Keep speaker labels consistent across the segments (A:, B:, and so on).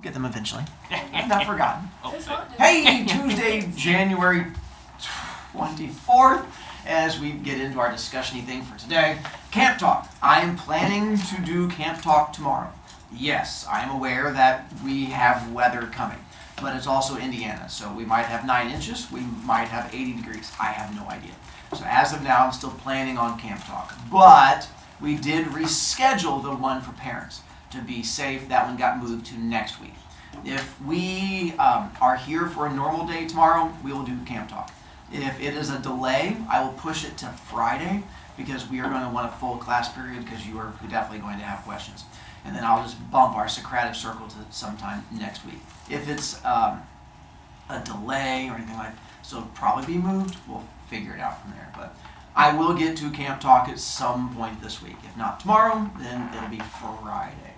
A: get them eventually. Not forgotten.
B: It's
A: Hey, Tuesday, January 24th, as we get into our discussion-y thing for today. Camp Talk. I am planning to do Camp Talk tomorrow. Yes, I am aware that we have weather coming, but it's also Indiana, so we might have 9 inches, we might have 80 degrees. I have no idea. So as of now, I'm still planning on Camp Talk, but we did reschedule the one for parents. To be safe, that one got moved to next week. If we are here for a normal day tomorrow, we will do Camp Talk. If it is a delay, I will push it to Friday because we are going to want a full class period because you are definitely going to have questions. And then I'll just bump our Socratic Circle to sometime next week. If it's a delay or anything like that, so it'll probably be moved, we'll figure it out from there. But I will get to Camp Talk at some point this week. If not tomorrow, then it'll be Friday.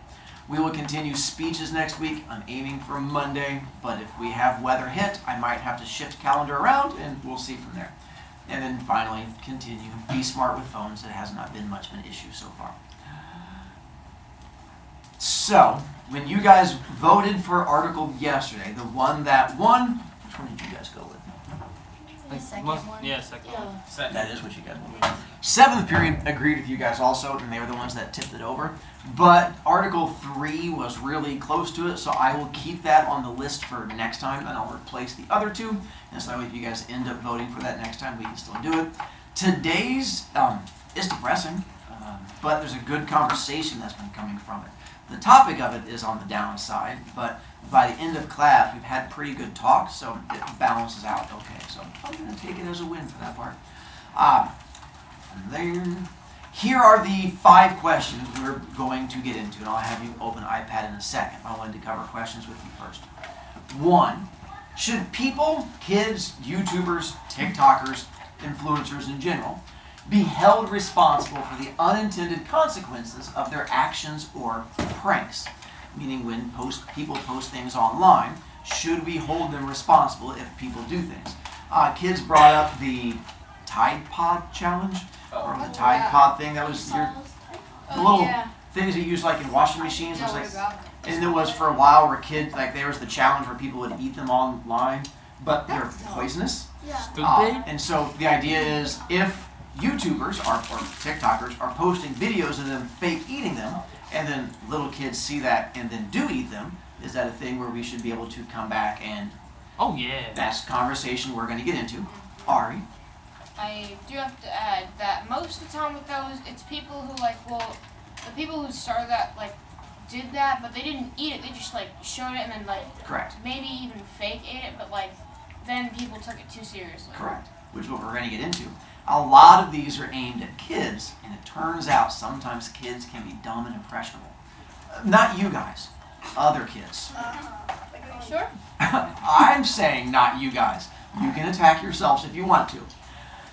A: We will continue speeches next week. I'm aiming for Monday, but if we have weather hit, I might have to shift calendar around, and we'll see from there. And then finally, continue. Be smart with phones. It has not been much of an issue so far. So, when you guys voted for article yesterday, the one that won, which one did you guys go with?
C: The second one?
B: Yeah, second one.
A: That is what you guys wanted. 7th period agreed with you guys also, and they were the ones that tipped it over. But Article 3 was really close to it, so I will keep that on the list for next time, and I'll replace the other two. And so if you guys end up voting for that next time, we can still do it. Today's is depressing, but there's a good conversation that's been coming from it. The topic of it is on the downside, but by the end of class, we've had pretty good talk, so it balances out okay. So I'm going to take it as a win for that part. And then, here are the 5 questions we're going to get into, and I'll have you open iPad in a second. I wanted to cover questions with you first. 1, should people, kids, YouTubers, TikTokers, influencers in general, be held responsible for the unintended consequences of their actions or pranks? Meaning when people post things online, should we hold them responsible if people do things? Kids brought up the Tide Pod challenge, or the Tide Pod thing that was your little things you use like in washing machines. It was like, and it was for a while where kids, like there was the challenge where people would eat them online, but they're poisonous. And so the idea is if YouTubers or TikTokers are posting videos of them fake eating them, and then little kids see that and then do eat them, is that a thing where we should be able to come back and...
B: Oh, yeah.
A: That's a conversation we're going to get into. Ari?
D: I do have to add that most of the time with those, it's people who the people who started that, did that, but they didn't eat it. They just, showed it and then,
A: Correct.
D: Maybe even fake ate it, but, then people took it too seriously.
A: Correct. Which is what we're going to get into. A lot of these are aimed at kids, and it turns out sometimes kids can be dumb and impressionable. Not you guys. Other kids.
D: Sure.
A: I'm saying not you guys. You can attack yourselves if you want to.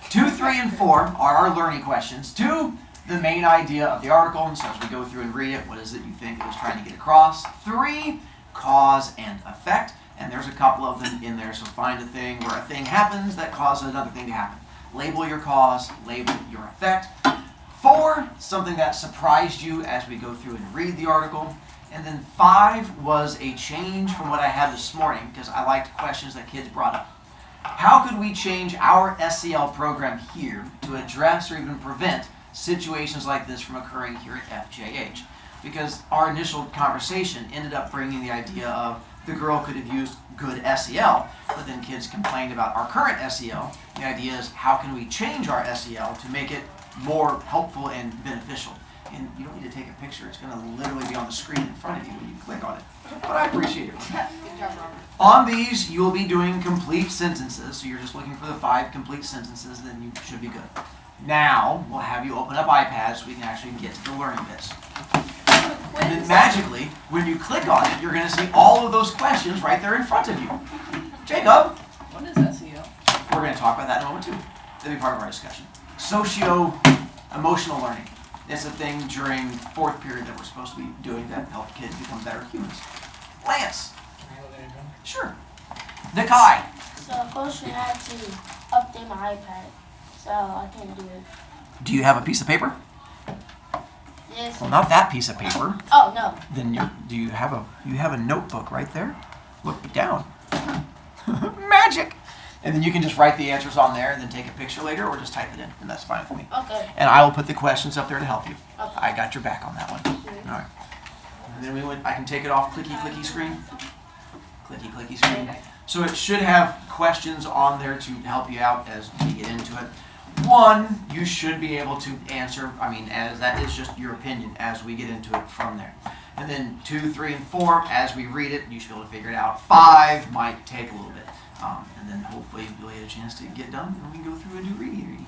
A: 2, 3, and 4 are our learning questions. 2, the main idea of the article, and so as we go through and read it, what is it you think it was trying to get across? 3, cause and effect, and there's a couple of them in there, so find a thing where a thing happens that causes another thing to happen. Label your cause, label your effect. 4, something that surprised you as we go through and read the article. And then 5 was a change from what I had this morning, because I liked questions that kids brought up. How could we change our SEL program here to address or even prevent situations like this from occurring here at FJH? Because our initial conversation ended up bringing the idea of the girl could have used good SEL, but then kids complained about our current SEL. The idea is how can we change our SEL to make it more helpful and beneficial? And you don't need to take a picture. It's going to literally be on the screen in front of you when you click on it. But I appreciate it. On these, you'll be doing complete sentences. So you're just looking for the 5 complete sentences, then you should be good. Now, we'll have you open up iPads so we can actually get to the learning bits. And then magically, when you click on it, you're going to see all of those questions right there in front of you. Jacob?
C: What is SEL?
A: We're going to talk about that in a moment, too. That'll be part of our discussion. Socio-emotional learning. It's a thing during 4th period that we're supposed to be doing that help kids become better humans. Lance? Sure. Nakai?
E: So first we had to update my iPad, so I can't do it.
A: Do you have a piece of paper?
E: Yes.
A: Well, not that piece of paper.
E: Oh, no.
A: Then you have a notebook right there? Look down. Magic! And then you can just write the answers on there and then take a picture later or just type it in, and that's fine with me.
E: Okay.
A: And I will put the questions up there to help you.
E: Okay.
A: I got your back on that one. All right. And then I can take it off clicky screen. Clicky screen. So it should have questions on there to help you out as we get into it. One, you should be able to answer, as that is just your opinion as we get into it from there. And then 2, 3, and 4, as we read it, you should be able to figure it out. 5 might take a little bit. And then hopefully you'll get a chance to get done and we can go through and do reading.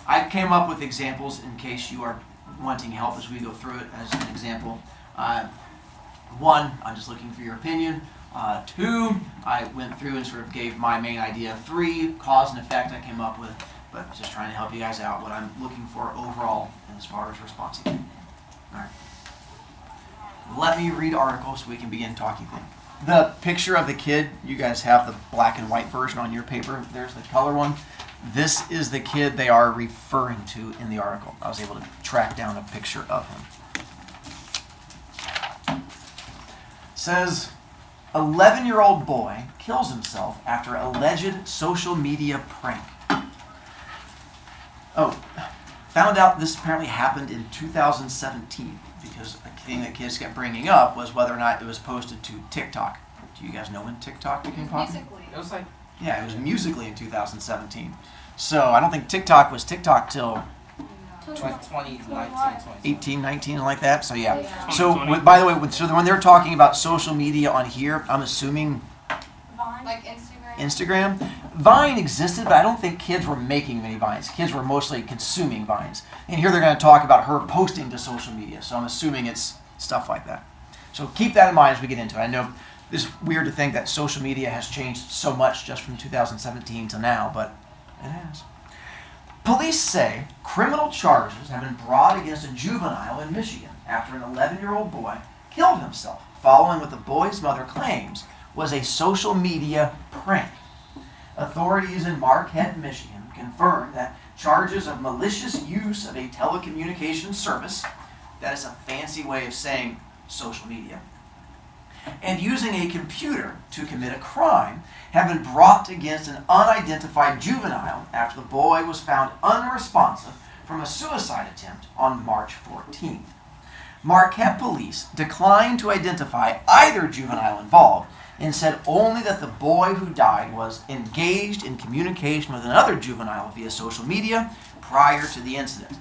A: I came up with examples in case you are wanting help as we go through it as an example. 1, I'm just looking for your opinion. 2, I went through and sort of gave my main idea. 3, cause and effect I came up with, but just trying to help you guys out what I'm looking for overall as far as responsive. All right. Let me read articles so we can begin talking things. The picture of the kid, you guys have the black and white version on your paper. There's the color one. This is the kid they are referring to in the article. I was able to track down a picture of him. It says, 11-year-old boy kills himself after alleged social media prank. Found out this apparently happened in 2017 because a thing that kids kept bringing up was whether or not it was posted to TikTok. Do you guys know when TikTok became popular?
C: Musically.
B: It was like
A: Yeah, it was Musically in 2017. So I don't think TikTok was TikTok till
B: 2019,
A: 18, 19, like that. So yeah.
C: Yeah.
A: So by the way, when they're talking about social media on here, I'm assuming
E: Vine.
C: Like Instagram.
A: Instagram. Vine existed, but I don't think kids were making many Vines. Kids were mostly consuming Vines. And here they're going to talk about her posting to social media. So I'm assuming it's stuff like that. So keep that in mind as we get into it. I know it's weird to think that social media has changed so much just from 2017 to now, but it has. Police say criminal charges have been brought against a juvenile in Michigan after an 11-year-old boy killed himself following what the boy's mother claims was a social media prank. Authorities in Marquette, Michigan confirmed that charges of malicious use of a telecommunications service, that is a fancy way of saying social media, and using a computer to commit a crime have been brought against an unidentified juvenile after the boy was found unresponsive from a suicide attempt on March 14th. Marquette police declined to identify either juvenile involved and said only that the boy who died was engaged in communication with another juvenile via social media prior to the incident.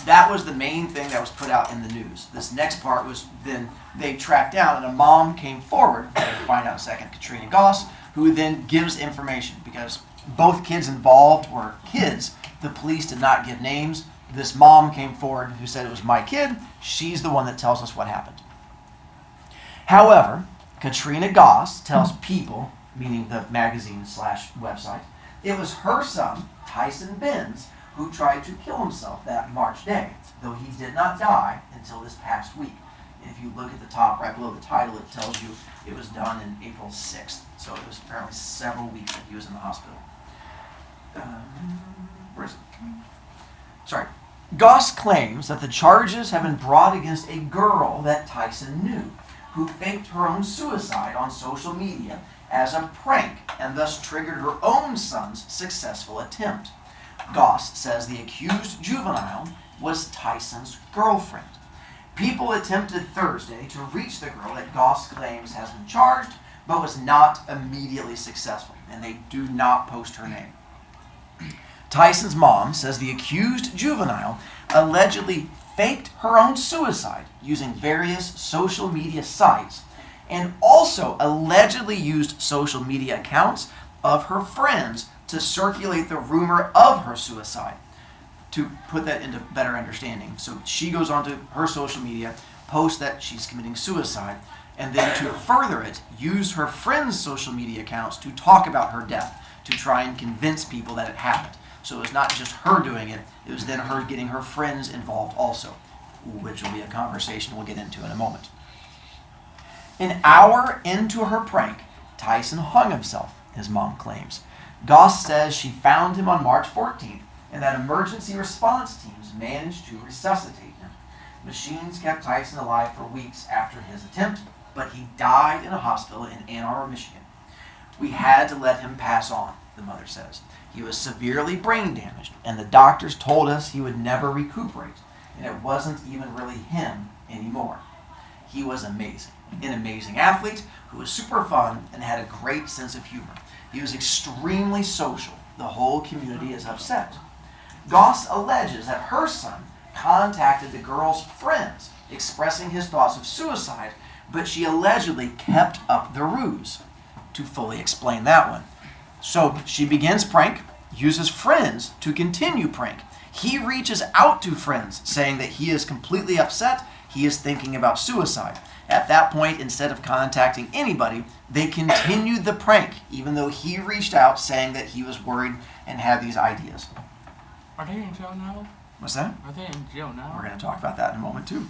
A: That was the main thing that was put out in the news. This next part was then they tracked down, and a mom came forward, we'll find out in a second, Katrina Goss, who then gives information because both kids involved were kids. The police did not give names. This mom came forward who said it was my kid. She's the one that tells us what happened. However, Katrina Goss tells People, meaning the magazine/website, it was her son, Tyson Benz, who tried to kill himself that March day, though he did not die until this past week. And if you look at the top, right below the title, it tells you it was done in April 6th. So it was apparently several weeks that he was in the hospital. Where is it? Sorry. Goss claims that the charges have been brought against a girl that Tyson knew, who faked her own suicide on social media as a prank and thus triggered her own son's successful attempt. Goss says the accused juvenile was Tyson's girlfriend. People attempted Thursday to reach the girl that Goss claims has been charged, but was not immediately successful, and they do not post her name. Tyson's mom says the accused juvenile allegedly faked her own suicide using various social media sites and also allegedly used social media accounts of her friends to circulate the rumor of her suicide. To put that into better understanding, so she goes onto her social media, posts that she's committing suicide, and then to further it, use her friends' social media accounts to talk about her death, to try and convince people that it happened. So it was not just her doing it, it was then her getting her friends involved also, which will be a conversation we'll get into in a moment. An hour into her prank, Tyson hung himself, his mom claims. Goss says she found him on March 14th and that emergency response teams managed to resuscitate him. Machines kept Tyson alive for weeks after his attempt, but he died in a hospital in Ann Arbor, Michigan. We had to let him pass on, the mother says. He was severely brain damaged, and the doctors told us he would never recuperate, and it wasn't even really him anymore. He was amazing, an amazing athlete who was super fun and had a great sense of humor. He was extremely social. The whole community is upset. Goss alleges that her son contacted the girl's friends expressing his thoughts of suicide, but she allegedly kept up the ruse. To fully explain that one. So she begins prank, uses friends to continue prank. He reaches out to friends saying that he is completely upset, he is thinking about suicide. At that point, instead of contacting anybody, they continued the prank, even though he reached out saying that he was worried and had these ideas.
F: Are they in jail now?
A: What's that?
F: Are they in jail now?
A: We're going to talk about that in a moment, too.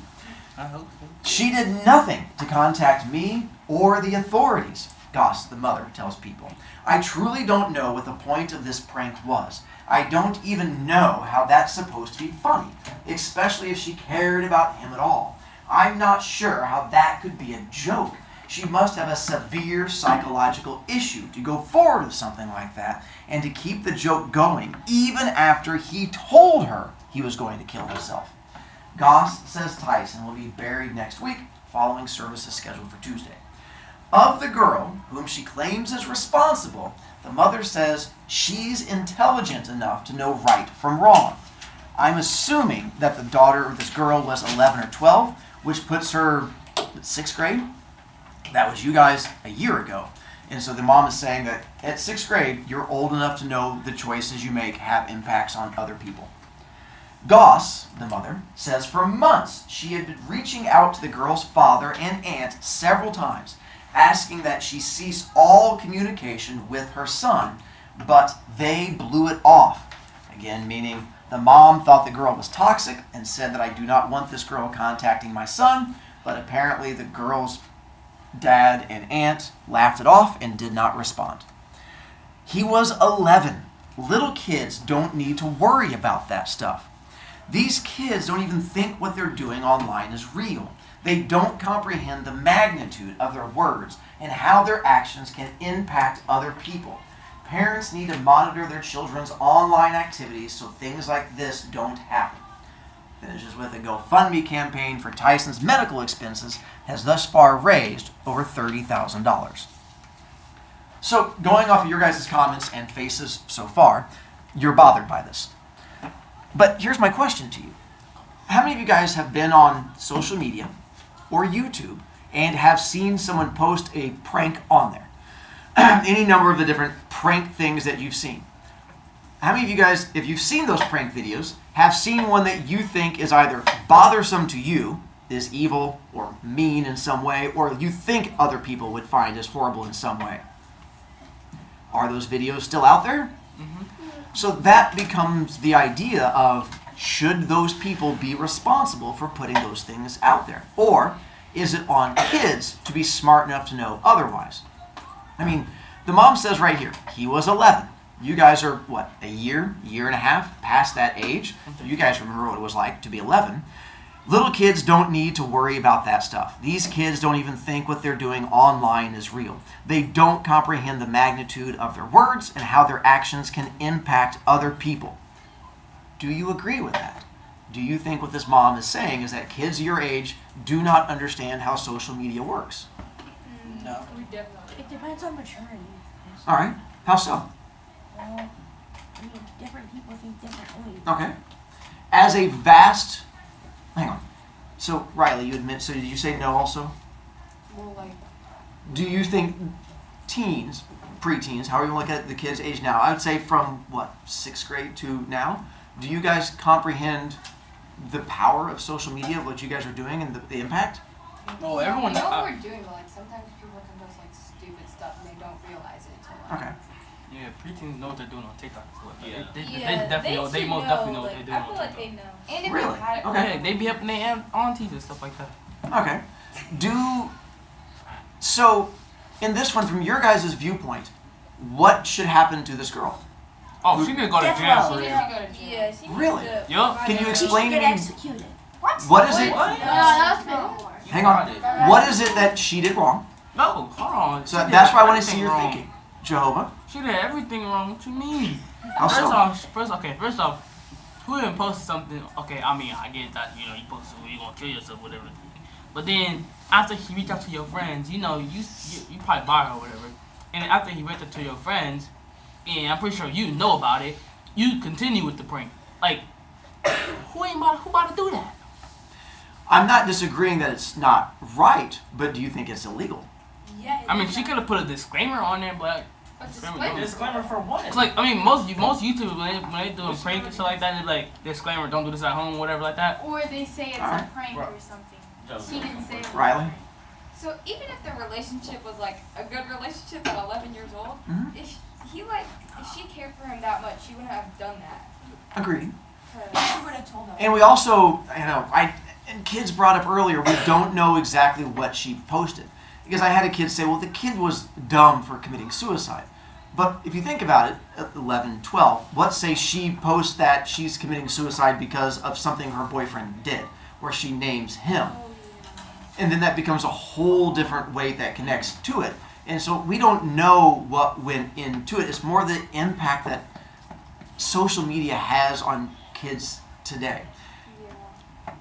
B: I hope so.
A: She did nothing to contact me or the authorities, Goss, the mother, tells People. I truly don't know what the point of this prank was. I don't even know how that's supposed to be funny, especially if she cared about him at all. I'm not sure how that could be a joke. She must have a severe psychological issue to go forward with something like that and to keep the joke going even after he told her he was going to kill himself. Goss says Tyson will be buried next week following services scheduled for Tuesday. Of the girl, whom she claims is responsible, the mother says she's intelligent enough to know right from wrong. I'm assuming that the daughter of this girl was 11 or 12, which puts her in 6th grade. That was you guys a year ago. And so the mom is saying that at 6th grade, you're old enough to know the choices you make have impacts on other people. Goss, the mother, says for months she had been reaching out to the girl's father and aunt several times, asking that she cease all communication with her son, but they blew it off. Again, meaning the mom thought the girl was toxic and said that I do not want this girl contacting my son, but apparently the girl's dad and aunt laughed it off and did not respond. He was 11. Little kids don't need to worry about that stuff. These kids don't even think what they're doing online is real. They don't comprehend the magnitude of their words and how their actions can impact other people. Parents need to monitor their children's online activities so things like this don't happen. Finishes with a GoFundMe campaign for Tyson's medical expenses has thus far raised over $30,000. So, going off of your guys' comments and faces so far, you're bothered by this. But here's my question to you. How many of you guys have been on social media or YouTube and have seen someone post a prank on there? Any number of the different prank things that you've seen. How many of you guys, if you've seen those prank videos, have seen one that you think is either bothersome to you, is evil or mean in some way, or you think other people would find as horrible in some way? Are those videos still out there?
F: Mm-hmm.
A: So that becomes the idea of, should those people be responsible for putting those things out there? Or is it on kids to be smart enough to know otherwise? I mean, the mom says right here, he was 11. You guys are, what, a year and a half past that age? You guys remember what it was like to be 11. Little kids don't need to worry about that stuff. These kids don't even think what they're doing online is real. They don't comprehend the magnitude of their words and how their actions can impact other people. Do you agree with that? Do you think what this mom is saying is that kids your age do not understand how social media works?
B: No.
E: It depends on maturity.
A: All right. How so?
E: Well, I mean, different people think differently.
A: Okay. As a vast... Hang on. So, Riley, you admit... So, did you say no also?
D: Well, like,
A: Do you think teens, preteens, however you look at the kids' age now, I would say from, what, 6th grade to now, do you guys comprehend the power of social media, what you guys are doing, and the impact?
F: Oh, everyone.
C: We know what we're doing, but like sometimes people can post like stupid stuff and they don't realize it until like.
A: Okay.
F: Yeah, preteens know what they're doing on TikTok. So
B: Yeah.
F: they definitely know. They most definitely know what they're doing.
C: I feel
F: on
C: like
F: TikTok.
C: they know. And if
A: Really?
C: they had it,
A: Okay.
F: Yeah, they be helping their aunties and stuff like that.
A: Okay. So, in this one, from your guys' viewpoint, what should happen to this girl?
F: Oh, she didn't go to
E: Death
F: jail
E: row.
F: for
D: She
F: it.
D: needs to go to jail.
E: Yeah, she
A: Really?
E: needs to
F: Yup.
A: Can you
E: she
A: explain
E: should
A: to
E: get
A: me
E: executed.
A: what is it?
F: What?
D: No, that's been.
A: Hang on. What is it that she did wrong?
F: No, hold on.
A: So
F: She did
A: that's why I want to see
F: everything
A: your
F: wrong.
A: thinking, Jehovah.
F: She did everything wrong. What you mean?
A: How so?
F: First off, who even posted something? Okay, I mean, I get that, you posted something, you gonna kill yourself, whatever. But then after he reached out to your friends, you probably buy her or whatever. And after he reached out to your friends, and I'm pretty sure you know about it, you continue with the prank. Like, who about to do that?
A: I'm not disagreeing that it's not right, but do you think it's illegal?
E: Yeah.
F: I mean, she could have put a disclaimer on there, but
D: But
F: Disclaimer.
B: Disclaimer for what?
F: it's like, I mean, most YouTubers when they do a prank and stuff like that, they're like, disclaimer, don't do this at home, whatever like that.
C: Or they say it's
A: Alright.
C: a prank or something. She didn't say it.
A: Riley?
G: So even if the relationship was like a good relationship at 11 years old,
A: Mhm.
G: if she cared for him that much, she wouldn't have done that.
A: Agreed.
G: 'Cause-
E: She would have told them.
A: And we also, and kids brought up earlier, we don't know exactly what she posted. Because I had a kid say, well, the kid was dumb for committing suicide. But if you think about it, at 11, 12, let's say she posts that she's committing suicide because of something her boyfriend did, where she names him. And then that becomes a whole different way that connects to it. And so we don't know what went into it. It's more the impact that social media has on kids today.
G: Yeah.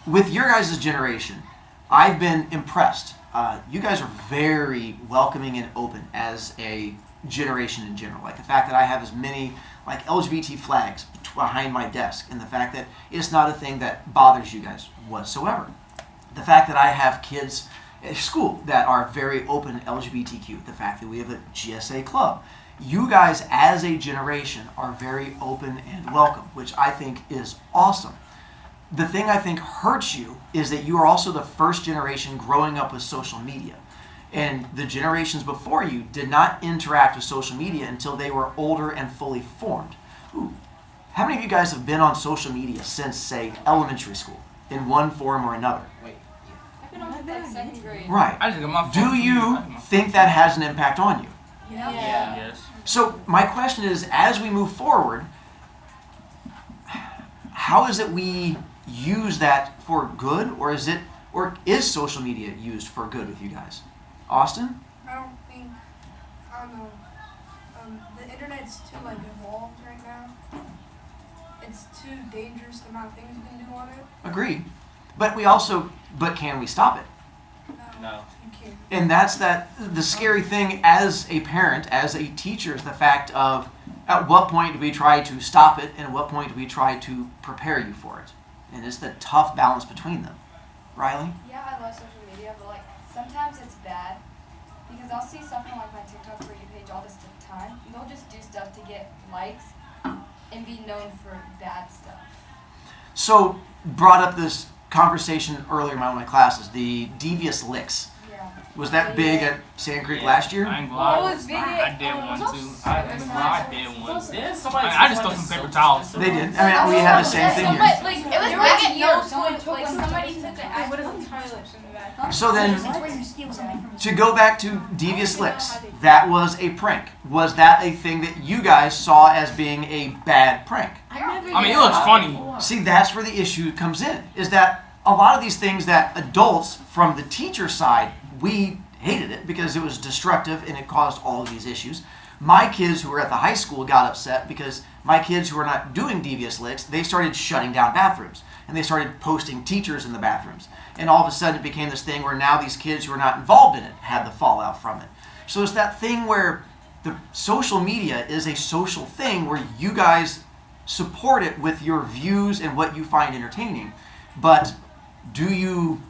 A: With your guys' generation, I've been impressed. You guys are very welcoming and open as a generation in general. Like the fact that I have as many like LGBT flags behind my desk, and the fact that it's not a thing that bothers you guys whatsoever. The fact that I have kids at school that are very open LGBTQ. The fact that we have a GSA club. You guys as a generation are very open and welcome, which I think is awesome. The thing I think hurts you is that you are also the first generation growing up with social media. And the generations before you did not interact with social media until they were older and fully formed. Ooh. How many of you guys have been on social media since, say, elementary school in one form or another?
G: I've been on since like second grade.
A: Right.
F: I just got my phone.
A: Do you think that has an impact on you?
E: Yeah.
F: Yes.
A: So my question is, as we move forward, how is it we use that for good, or is social media used for good with you guys? Austin?
H: I don't know. The internet's too involved right now. It's too dangerous the amount of things you can do on it.
A: Agreed. But can we stop it?
B: No.
H: You can't.
A: And that's the scary thing as a parent, as a teacher, is the fact of at what point do we try to stop it and at what point do we try to prepare you for it? And it's the tough balance between them. Riley?
G: Yeah, I love social media, but like sometimes it's bad because I'll see stuff on like my TikTok for you page all this time. They'll just do stuff to get likes and be known for bad stuff.
A: So, brought up this conversation earlier in one of my classes, the devious licks.
G: Yeah.
A: Was that big at Sand Creek last year?
F: I ain't gonna lie.
G: What was big?
F: I did one too. I did one.
B: Didn't somebody
F: I just throw some paper towels.
A: They did. I mean, we had the same thing here.
D: But like it was
G: There
D: back
G: was
D: at
G: no
D: yours.
G: toilet,
D: Like somebody took it.
G: I would have toilets in the back.
A: So then,
E: That's where you steal something from
A: to go back to devious licks, that was a prank. Was that a thing that you guys saw as being a bad prank?
F: I mean, it looks funny.
A: See, that's where the issue comes in, is that a lot of these things that adults from the teacher side, we hated it because it was destructive and it caused all of these issues. My kids who were at the high school got upset because my kids who were not doing devious licks, they started shutting down bathrooms and they started posting teachers in the bathrooms. And all of a sudden it became this thing where now these kids who were not involved in it had the fallout from it. So it's that thing where the social media is a social thing where you guys support it with your views and what you find entertaining. But do you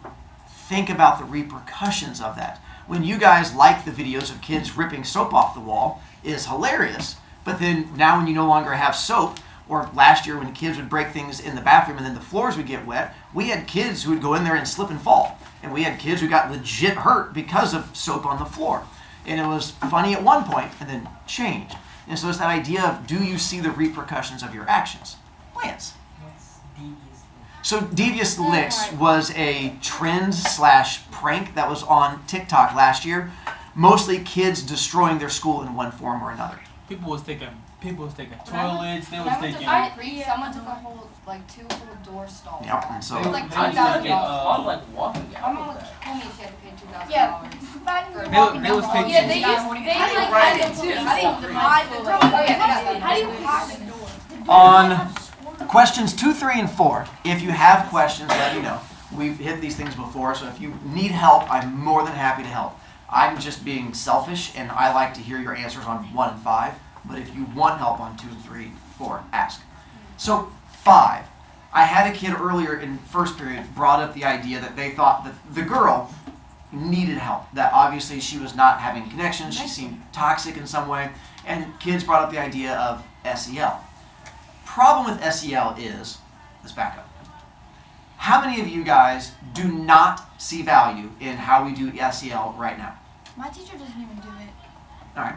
A: think about the repercussions of that? When you guys like the videos of kids ripping soap off the wall is hilarious, but then now when you no longer have soap, or last year when kids would break things in the bathroom and then the floors would get wet, we had kids who would go in there and slip and fall. And we had kids who got legit hurt because of soap on the floor. And it was funny at one point and then changed. And so it's that idea of, do you see the repercussions of your actions? Lance. So Devious Licks was a trend/prank that was on TikTok last year. Mostly kids destroying their school in one form or another.
F: People was thinking People was taking
G: When I went-
F: toilets. They
G: When
F: was
G: I went to
F: taking.
G: fifth grade, someone took a whole, like, 2 whole door stalls.
A: Yep, and so
G: It was like
F: They was
G: $2,000.
F: taking,
B: I'm like walking
G: My
B: out
G: mom
B: with that.
G: told me she had to pay $2,000.
D: Yeah.
F: They was taking.
D: Yeah, they
G: Yeah,
D: used. They
G: How do you
D: like
G: hide
D: had
G: it
D: them
G: too?
D: put
G: How do you
D: people in
G: hide
D: school,
G: the
D: like-
G: door? Oh, yeah,
H: How do you hide the door?
A: on questions 2, 3, and 4, if you have questions, let me know. We've hit these things before, so if you need help, I'm more than happy to help. I'm just being selfish, and I like to hear your answers on 1 and 5. But if you want help on 2 and 3, 4, ask. So 5, I had a kid earlier in first period brought up the idea that they thought that the girl needed help. That obviously she was not having connections. She seemed toxic in some way, and kids brought up the idea of SEL. Problem with SEL is, let's back up. How many of you guys do not see value in how we do SEL right now?
D: My teacher doesn't even do it.
A: All right.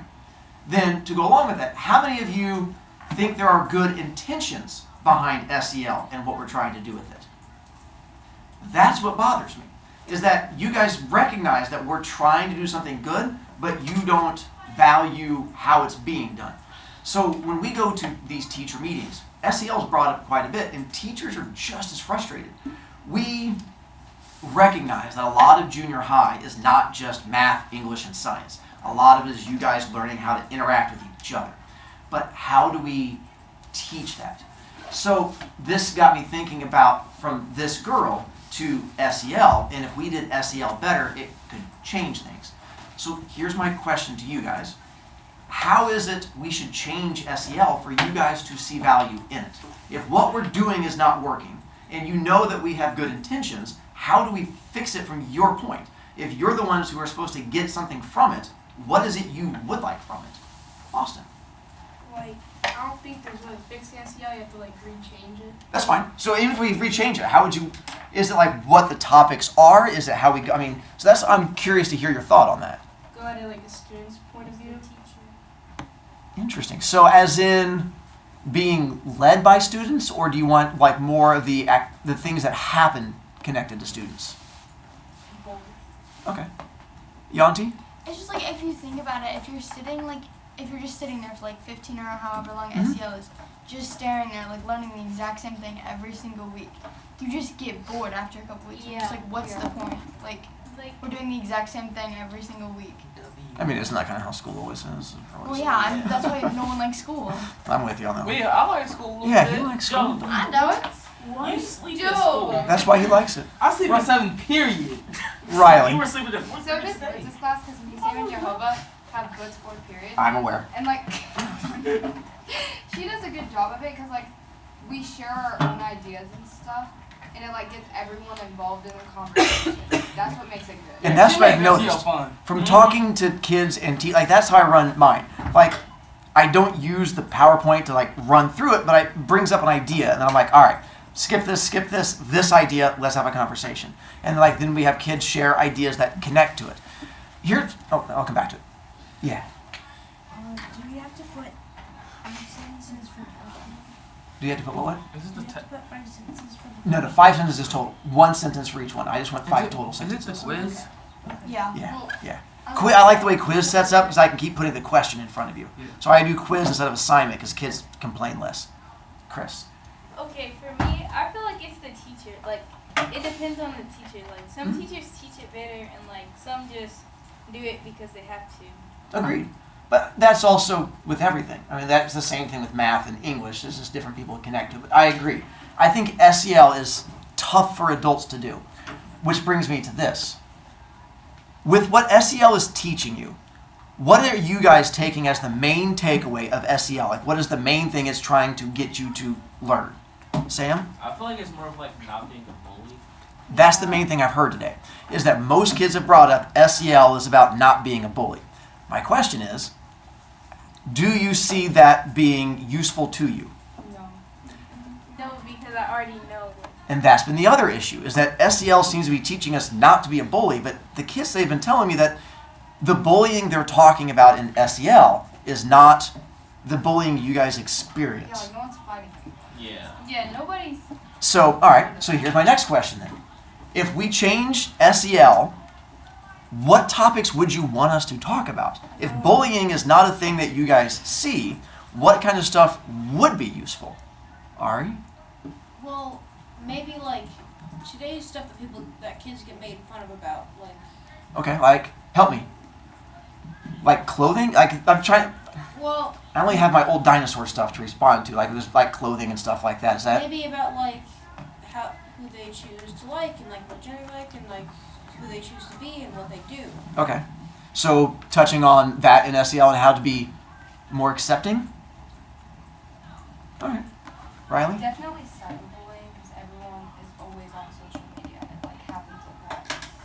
A: Then, to go along with that, how many of you think there are good intentions behind SEL and what we're trying to do with it? That's what bothers me, is that you guys recognize that we're trying to do something good, but you don't value how it's being done. So when we go to these teacher meetings, SEL is brought up quite a bit, and teachers are just as frustrated. We recognize that a lot of junior high is not just math, English, and science. A lot of it is you guys learning how to interact with each other. But how do we teach that? So this got me thinking about from this girl to SEL, and if we did SEL better, it could change things. So here's my question to you guys. How is it we should change SEL for you guys to see value in it? If what we're doing is not working, and you know that we have good intentions, how do we fix it from your point? If you're the ones who are supposed to get something from it, what is it you would like from it? Austin.
H: Like, I don't think there's really fixing SEL. You have to like rechange it.
A: That's fine. So even if we rechange it, how would you, is it like what the topics are? Is it how we go? I mean, so that's, I'm curious to hear your thought on that.
H: Go at it like a student's point of view.
A: Interesting. So as in being led by students, or do you want like more of the things that happen connected to students?
H: Both.
A: Okay. Yanti?
D: It's just like if you think about it, if you're just sitting there for like 15 or however long
A: Mhm.
D: SEL is, just staring there, like learning the exact same thing every single week, you just get bored after a couple weeks. You're just like, what's the point? Like, we're doing the exact same thing every single week.
A: I mean, isn't that kind of how school always is?
D: Well, yeah, that's why no one likes school.
A: I'm with you on that one.
F: Wait, I like school a little
A: Yeah,
F: bit.
A: he likes school.
F: Yo,
D: I know it.
B: You sleep in
G: Joe.
B: school.
A: That's why he likes it.
F: I sleep in 7th period.
A: Riley.
B: You were sleeping in fourth
G: So
B: grade
G: does
B: today.
G: this class, because Be Saving Jehovah have good fourth period?
A: I'm aware.
G: And like, she does a good job of it because like we share our own ideas and stuff, and it like gets everyone involved in the conversation. That's what makes it good.
A: And that's
F: She
A: what I've
F: make SEL
A: noticed.
F: fun.
A: From talking to kids and like that's how I run mine. Like I don't use the PowerPoint to like run through it, but it brings up an idea, and then I'm like, all right, skip this idea, let's have a conversation. And like then we have kids share ideas that connect to it. Here, oh, I'll come back to it. Yeah.
E: Do we have to put 5 sentences for everything?
A: Do you have to put what?
F: Is this
E: Do
F: the
E: we have to
F: te-
E: put 5 sentences for the
A: No, 5 sentences total. 1 sentence for each one. I just want 5
F: is it-
A: total
F: Is it
A: sentences.
F: the quiz?
D: Yeah.
A: Yeah, yeah. I like the way quiz sets up because I can keep putting the question in front of you.
F: Yeah.
A: So I do quiz instead of assignment because kids complain less. Chris.
I: Okay, for me, I feel like it's the teacher. Like, it depends on the teacher. Like, some
A: Mhm.
I: teachers teach it better, and like some just do it because they have to.
A: Agreed. But that's also with everything. I mean, that's the same thing with math and English. There's just different people connect to it. But I agree. I think SEL is tough for adults to do. Which brings me to this. With what SEL is teaching you, what are you guys taking as the main takeaway of SEL? Like, what is the main thing it's trying to get you to learn? Sam?
B: I feel like it's more of like not being a bully.
A: That's the main thing I've heard today, is that most kids have brought up SEL is about not being a bully. My question is, do you see that being useful to you?
I: No. No, because I already know.
A: And that's been the other issue, is that SEL seems to be teaching us not to be a bully, but the kids, they've been telling me that the bullying they're talking about in SEL is not the bullying you guys
G: Yeah,
A: experience.
G: like no one's fighting you.
B: Yeah.
G: Yeah, nobody's.
A: So, all right, so here's my next question then. If we change SEL, what topics would you want us to talk about? If bullying is not a thing that you guys see, what kind of stuff would be useful? Ari?
E: Well, maybe like today's stuff that kids get made fun of about, like.
A: Okay, like, help me. Like clothing? Like, I'm trying.
E: Well,
A: I only have my old dinosaur stuff to respond to. Like, there's like clothing and stuff like that. Is that?
E: maybe about like who they choose to like and like what gender they like and like who they choose to be and what they do.
A: Okay. So, touching on that in SEL and how to be more accepting? Alright. Riley?
G: Definitely cyberbullying because everyone is always on social media and it like happens at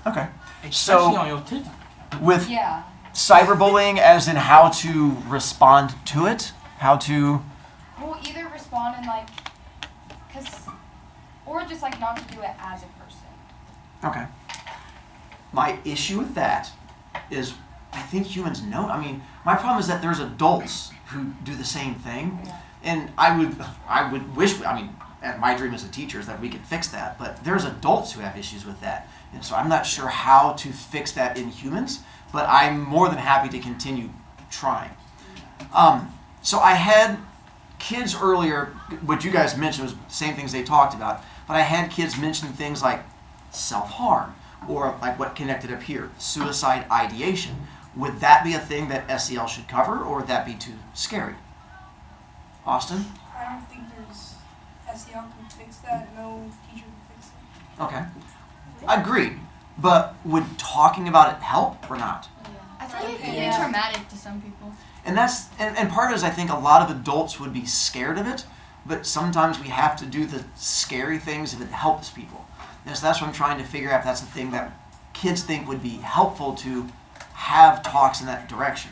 G: once.
A: Okay.
F: Especially
A: So,
F: on your TikTok.
A: with
G: Yeah.
A: cyberbullying, as in how to respond to it? How to.
G: We'll either respond and like, or just like not to do it as a person.
A: Okay. My issue with that is I think humans know. I mean, my problem is that there's adults who do the same thing.
G: Yeah.
A: And I would wish, I mean, and my dream as a teacher is that we could fix that, but there's adults who have issues with that. And so I'm not sure how to fix that in humans, but I'm more than happy to continue trying. So I had kids earlier, what you guys mentioned was the same things they talked about, but I had kids mention things like self-harm, or like what connected up here, suicide ideation. Would that be a thing that SEL should cover, or would that be too scary? Austin?
H: I don't think there's SEL can fix that. No teacher can fix it.
A: Okay. Agreed. But would talking about it help or not?
D: I feel like it can
G: Yeah.
D: be traumatic to some people.
A: And that's and part of it is I think a lot of adults would be scared of it, but sometimes we have to do the scary things if it helps people. And so that's what I'm trying to figure out if that's the thing that kids think would be helpful to have talks in that direction.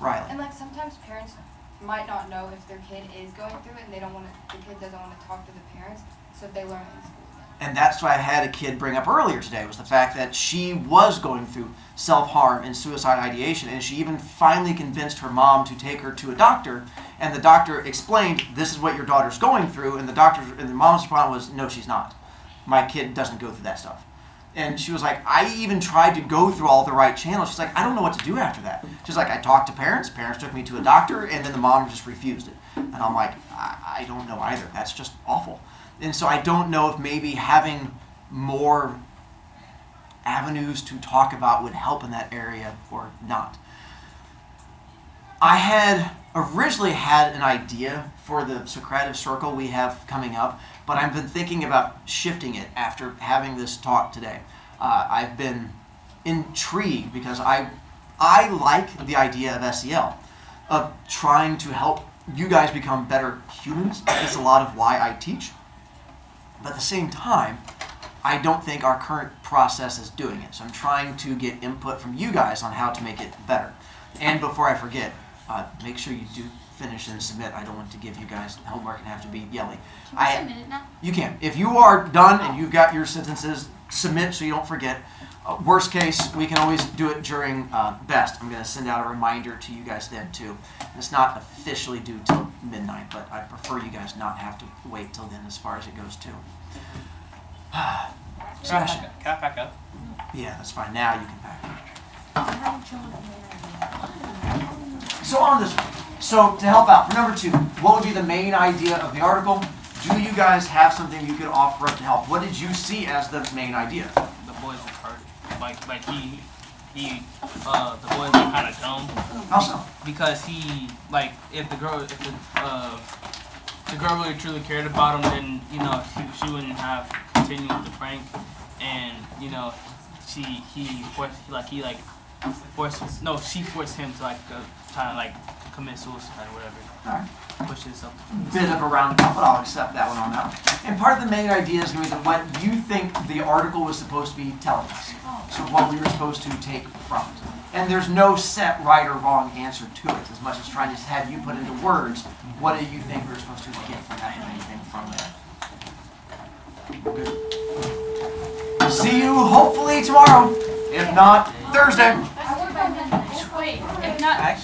A: Riley.
G: And like sometimes parents might not know if their kid is going through it and the kid doesn't want to talk to the parents, so they learn it in school.
A: And that's what I had a kid bring up earlier today, was the fact that she was going through self-harm and suicide ideation, and she even finally convinced her mom to take her to a doctor, and the doctor explained, this is what your daughter's going through, and the mom's response was, no, she's not. My kid doesn't go through that stuff. And she was like, I even tried to go through all the right channels. She's like, I don't know what to do after that. She's like, I talked to parents took me to a doctor, and then the mom just refused it. And I'm like, I don't know either. That's just awful. And so I don't know if maybe having more avenues to talk about would help in that area or not. I had originally had an idea for the Socratic Circle we have coming up, but I've been thinking about shifting it after having this talk today. I've been intrigued because I like the idea of SEL, of trying to help you guys become better humans. That's a lot of why I teach. But at the same time, I don't think our current process is doing it. So I'm trying to get input from you guys on how to make it better. And before I forget, make sure you do finish and submit. I don't want to give you guys homework and have to be yelling.
D: Can we submit it now?
A: You can. If you are done and you've got your sentences, submit so you don't forget. Worst case, we can always do it during best. I'm going to send out a reminder to you guys then too. It's not officially due till midnight, but I prefer you guys not have to wait till then as far as it goes too. Discussion.
B: Can I pack up?
A: Yeah, that's fine. Now you can pack.
E: I'm having trouble with the main idea.
A: So on this one, so to help out, for number 2, what would be the main idea of the article? Do you guys have something you could offer up to help? What did you see as the main idea?
F: The boys are hurt. Like he the boys are kind of dumb.
A: How so?
F: Because he, like, if the girl really truly cared about him, then, you know, she wouldn't have continued with the prank, and, you know, she forced him to, like, try to, like, commit suicide or whatever.
A: Alright.
F: Push himself.
A: Bit of a roundabout, but I'll accept that one on that one. And part of the main idea is going to be what you think the article was supposed to be telling us. So what we were supposed to take from it. And there's no set right or wrong answer to it, as much as trying to have you put into words, what do you think we're supposed to get from that, and anything from there. Good. See you hopefully tomorrow, if not Thursday.
I: Wait, if not.